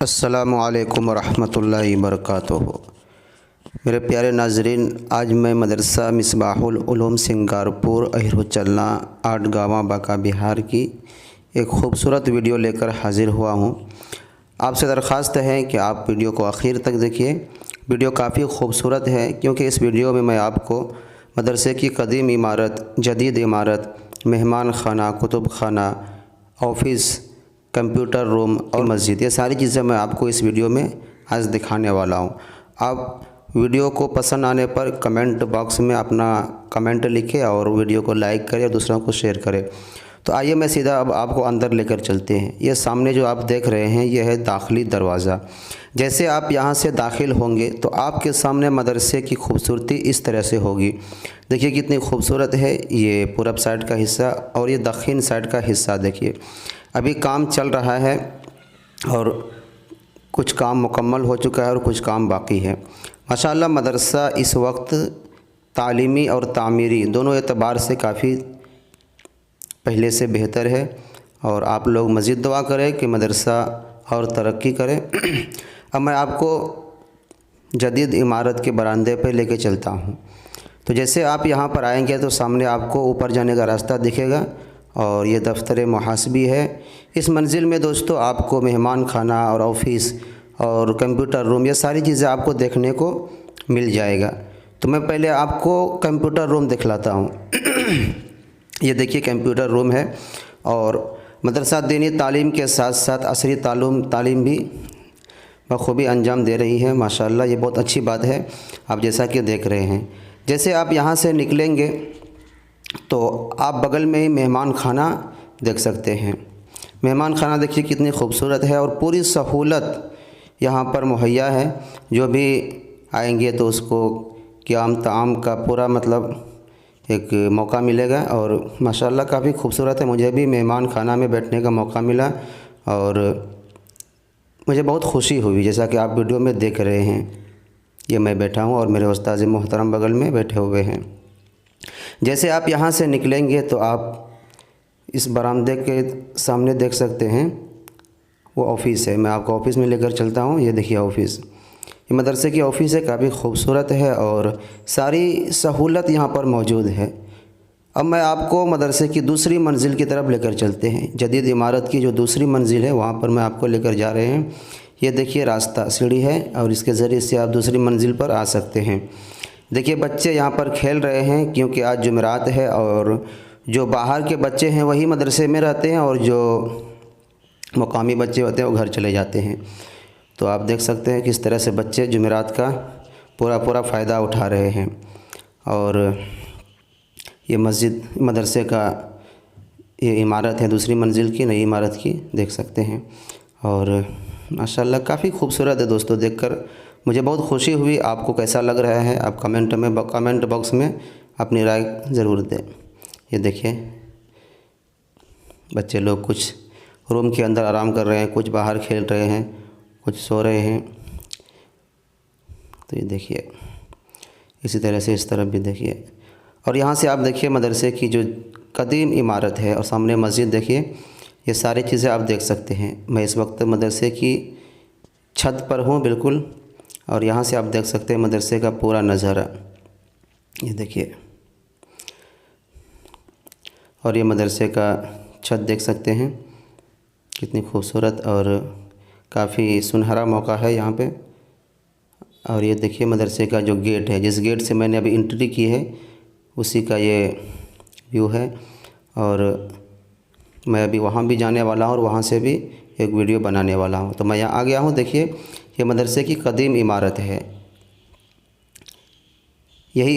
अस्सलामुअलैकुम वरहमतुल्लाहि वबरकातुहू। मेरे प्यारे नाजरीन, आज मैं मदरसा मिसबाहुल उलूम सिंगारपुर अहिरुचल्ला 8 गाँव बांका बिहार की एक ख़ूबसूरत वीडियो लेकर हाज़िर हुआ हूँ। आपसे दरख्वास्त है कि आप वीडियो को आखिर तक देखिए। वीडियो काफ़ी खूबसूरत है क्योंकि इस वीडियो में मैं आपको मदरसे की कदीम इमारत, जदीद इमारत, मेहमान खाना, कुतुब खाना, ऑफ़िस, कंप्यूटर रूम और मस्जिद, ये सारी चीज़ें मैं आपको इस वीडियो में आज दिखाने वाला हूँ। आप वीडियो को पसंद आने पर कमेंट बॉक्स में अपना कमेंट लिखें और वीडियो को लाइक करें और दूसरों को शेयर करें। तो आइए मैं सीधा अब आपको अंदर लेकर चलते हैं। ये सामने जो आप देख रहे हैं ये है दाखिली दरवाज़ा। जैसे आप यहाँ से दाखिल होंगे तो आपके सामने मदरसे की खूबसूरती इस तरह से होगी। देखिए कितनी खूबसूरत है ये पूरब साइड का हिस्सा और ये दक्षिण साइड का हिस्सा। देखिए अभी काम चल रहा है और कुछ काम मुकम्मल हो चुका है और कुछ काम बाकी है। माशाअल्लाह मदरसा इस वक्त तालीमी और तामीरी दोनों एतबार से काफ़ी पहले से बेहतर है और आप लोग मज़ीद दुआ करें कि मदरसा और तरक्की करे। अब मैं आपको जदीद इमारत के बरामदे पर लेके चलता हूँ। तो जैसे आप यहाँ पर आएंगे तो सामने आपको ऊपर जाने का रास्ता दिखेगा और ये दफ्तर मुहासबी है। इस मंजिल में दोस्तों आपको मेहमान खाना और ऑफ़िस और कंप्यूटर रूम, ये सारी चीज़ें आपको देखने को मिल जाएगा। तो मैं पहले आपको कंप्यूटर रूम दिखलाता हूँ। ये देखिए कंप्यूटर रूम है और मदरसा दीनी तालीम के साथ साथ असरी तालीम भी बखूबी अंजाम दे रही है। माशाअल्लाह ये बहुत अच्छी बात है। आप जैसा कि देख रहे हैं, जैसे आप यहाँ से निकलेंगे तो आप बगल में ही मेहमान खाना देख सकते हैं। मेहमान खाना देखिए कितनी खूबसूरत है और पूरी सहूलत यहाँ पर मुहैया है। जो भी आएंगे तो उसको क़याम ताम का पूरा मतलब एक मौका मिलेगा और माशाअल्लाह काफ़ी खूबसूरत है। मुझे भी मेहमान खाना में बैठने का मौका मिला और मुझे बहुत खुशी हुई। जैसा कि आप वीडियो में देख रहे हैं, ये मैं बैठा हूँ और मेरे उस्ताद मोहतरम बगल में बैठे हुए हैं। जैसे आप यहाँ से निकलेंगे तो आप इस बरामदे के सामने देख सकते हैं वो ऑफ़िस है। मैं आपको ऑफ़िस में लेकर चलता हूँ। ये देखिए ऑफ़िस, ये मदरसे की ऑफ़िस है, काफ़ी खूबसूरत है और सारी सहूलत यहाँ पर मौजूद है। अब मैं आपको मदरसे की दूसरी मंजिल की तरफ लेकर चलते हैं। जदीद इमारत की जो दूसरी मंजिल है वहाँ पर मैं आपको लेकर जा रहे हैं। ये देखिए रास्ता, सीढ़ी है और इसके ज़रिए से आप दूसरी मंजिल पर आ सकते हैं। देखिए बच्चे यहाँ पर खेल रहे हैं क्योंकि आज जुमेरात है और जो बाहर के बच्चे हैं वही मदरसे में रहते हैं और जो मुकामी बच्चे होते हैं वो घर चले जाते हैं। तो आप देख सकते हैं किस तरह से बच्चे जुमेरात का पूरा फ़ायदा उठा रहे हैं। और ये मस्जिद मदरसे का ये इमारत है दूसरी मंजिल की, नई इमारत की, देख सकते हैं। और माशाअल्लाह काफ़ी खूबसूरत है दोस्तों, देखकर मुझे बहुत खुशी हुई। आपको कैसा लग रहा है आप कमेंट बॉक्स में अपनी राय ज़रूर दें। ये देखिए बच्चे लोग कुछ रूम के अंदर आराम कर रहे हैं, कुछ बाहर खेल रहे हैं, कुछ सो रहे हैं। तो ये देखिए इसी तरह से इस तरफ भी देखिए। और यहाँ से आप देखिए मदरसे की जो कदीम इमारत है और सामने मस्जिद देखिए, ये सारी चीज़ें आप देख सकते हैं। मैं इस वक्त मदरसे की छत पर हूँ बिल्कुल और यहाँ से आप देख सकते हैं मदरसे का पूरा नज़ारा। ये देखिए और ये मदरसे का छत देख सकते हैं कितनी खूबसूरत और काफ़ी सुनहरा मौका है यहाँ पे। और ये देखिए मदरसे का जो गेट है, जिस गेट से मैंने अभी एंट्री की है उसी का ये व्यू है। और मैं अभी वहाँ भी जाने वाला हूँ और वहाँ से भी एक वीडियो बनाने वाला हूँ। तो मैं यहाँ आ गया हूँ। देखिए ये मदरसे की कदीम इमारत है। यही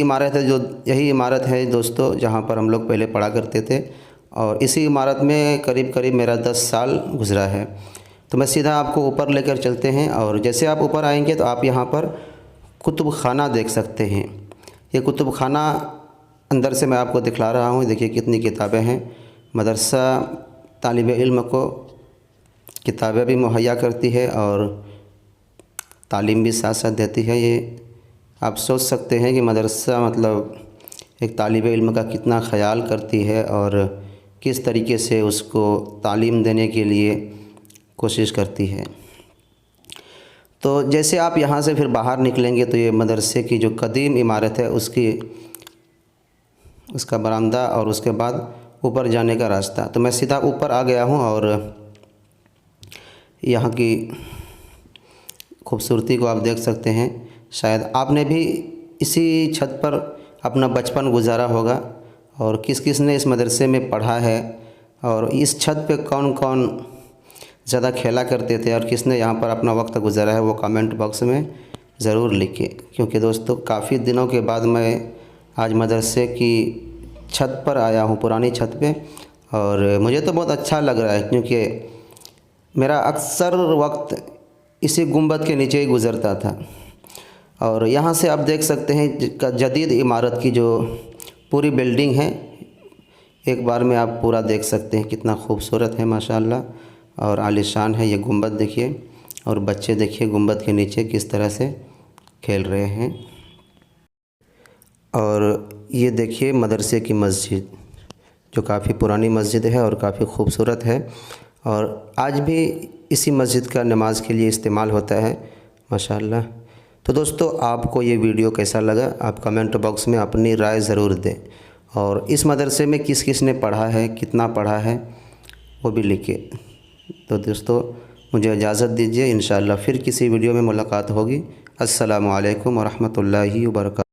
इमारत है दोस्तों जहाँ पर हम लोग पहले पढ़ा करते थे और इसी इमारत में करीब मेरा 10 साल गुज़रा है। तो मैं सीधा आपको ऊपर लेकर चलते हैं और जैसे आप ऊपर आएंगे तो आप यहाँ पर कुतुब खाना देख सकते हैं। ये कुतुब खाना अंदर से मैं आपको दिखला रहा हूँ। देखिए कितनी किताबें हैं। मदरसा तालिब इल्म को किताबें भी मुहैया करती है और तालीम भी साथ साथ देती है। ये आप सोच सकते हैं कि मदरसा मतलब एक तालिब इल्म का कितना ख़याल करती है और किस तरीके से उसको तालीम देने के लिए कोशिश करती है। तो जैसे आप यहाँ से फिर बाहर निकलेंगे तो ये मदरसे की जो कदीम इमारत है उसका बरामदा और उसके बाद ऊपर जाने का रास्ता। तो मैं सीधा ऊपर आ गया हूँ और यहाँ की खूबसूरती को आप देख सकते हैं। शायद आपने भी इसी छत पर अपना बचपन गुजारा होगा और किस किस ने इस मदरसे में पढ़ा है और इस छत पे कौन कौन ज़्यादा खेला करते थे और किसने यहाँ पर अपना वक्त गुजारा है, वो कमेंट बॉक्स में ज़रूर लिखें। क्योंकि दोस्तों काफ़ी दिनों के बाद मैं आज मदरसे की छत पर आया हूँ, पुरानी छत पे, और मुझे तो बहुत अच्छा लग रहा है क्योंकि मेरा अक्सर वक्त इसी गुंबद के नीचे ही गुज़रता था। और यहाँ से आप देख सकते हैं जदीद इमारत की जो पूरी बिल्डिंग है, एक बार में आप पूरा देख सकते हैं। कितना खूबसूरत है माशाल्लाह और आलीशान है ये गुंबद देखिए। और बच्चे देखिए गुंबद के नीचे किस तरह से खेल रहे हैं। और ये देखिए मदरसे की मस्जिद, जो काफ़ी पुरानी मस्जिद है और काफ़ी खूबसूरत है और आज भी इसी मस्जिद का नमाज के लिए इस्तेमाल होता है माशाल्लाह। तो दोस्तों आपको ये वीडियो कैसा लगा, आप कमेंट बॉक्स में अपनी राय ज़रूर दें। और इस मदरसे में किस किस ने पढ़ा है, कितना पढ़ा है, वो भी लिखिए। तो दोस्तों मुझे इजाज़त दीजिए, इंशाअल्लाह फिर किसी वीडियो में मुलाकात होगी। अस्सलामु अलैकुम व रहमतुल्लाहि व बरकातहू।